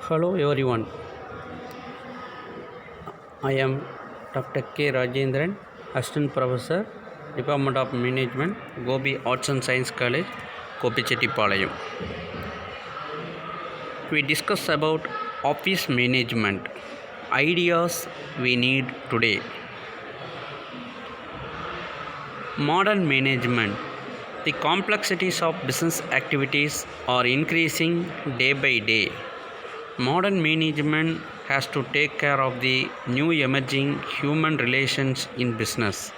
Hello everyone, I am Dr. K. Rajendran, Assistant Professor, Department of Management, Gobi Arts and Science College, Kopichetti. We discuss about office management, ideas we need today. Modern management. The complexities of business activities are increasing day by day. Modern management has to take care of the new emerging human relations in business.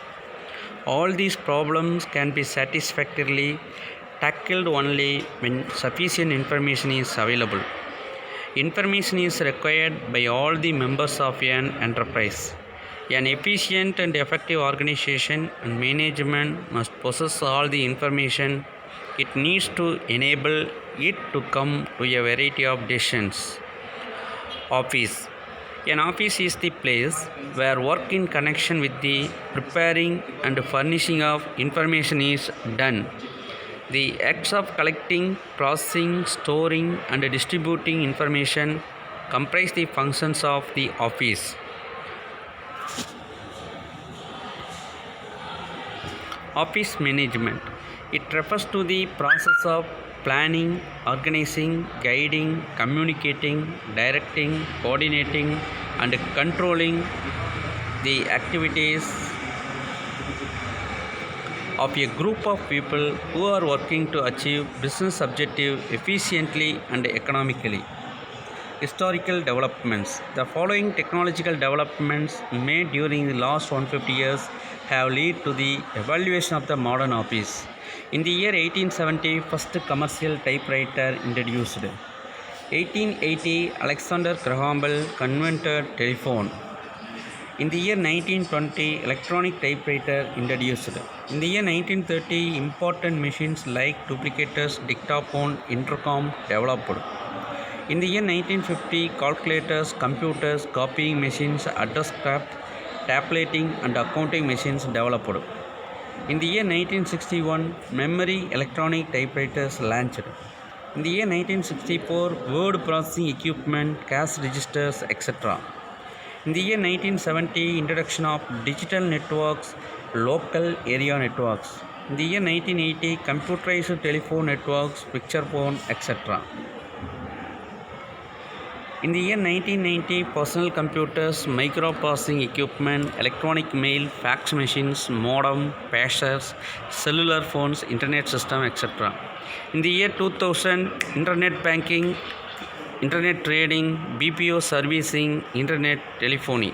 All these problems can be satisfactorily tackled only when sufficient information is available. Information is required by all the members of an enterprise. An efficient and effective organization and management must possess all the information it needs to enable it to come to a variety of decisions. Office. An office is the place where work in connection with the preparing and furnishing of information is done. The acts of collecting, processing, storing, and distributing information comprise the functions of the office. Office management. It refers to the process of planning, organizing, guiding, communicating, directing, coordinating, and controlling the activities of a group of people who are working to achieve business objectives efficiently and economically. Historical developments. The following technological developments made during the last 150 years have led to the evaluation of the modern office. In the year 1870, first commercial typewriter introduced. 1880, Alexander Graham Bell invented telephone. In the year 1920, electronic typewriter introduced. In the year 1930, important machines like duplicators, dictaphone, intercom developed. In the year 1950, calculators, computers, copying machines, address craft, tabulating and accounting machines developed. In the year 1961, memory electronic typewriters launched. In the year 1964, word processing equipment, cash registers, etc. In the year 1970, introduction of digital networks, local area networks. In the year 1980, computerized telephone networks, picture phone, etc. In the year 1990, personal computers, microprocessing equipment, electronic mail, fax machines, modem, pagers, cellular phones, internet system, etc. In the year 2000, internet banking, internet trading, BPO servicing, internet telephony.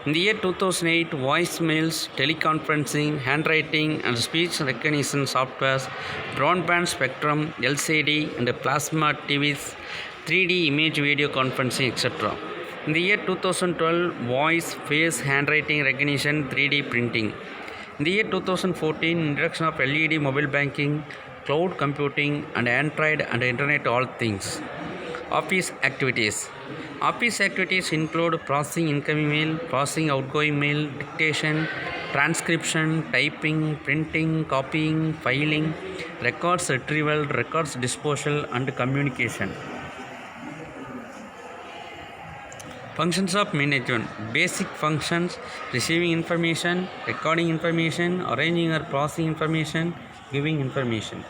In the year 2008, voicemails, teleconferencing, handwriting and speech recognition softwares, broadband spectrum, LCD and plasma TVs, 3D image video conferencing, etc. In the year 2012, voice, face, handwriting recognition, 3D printing. In the year 2014, introduction of LED mobile banking, cloud computing and Android and Internet all things. Office activities. Office activities include processing incoming mail, processing outgoing mail, dictation, transcription, typing, printing, copying, filing, records retrieval, records disposal and communication. Functions of management. Basic functions: receiving information, recording information, arranging or processing information, giving information.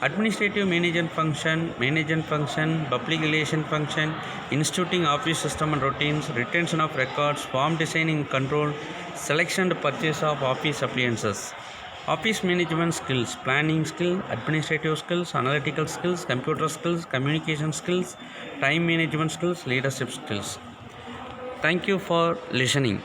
Administrative management function, public relation function, instituting office system and routines, retention of records, form designing and control, selection and purchase of office appliances. Office management skills: planning skill, administrative skills, analytical skills, computer skills, communication skills, time management skills, leadership skills. Thank you for listening.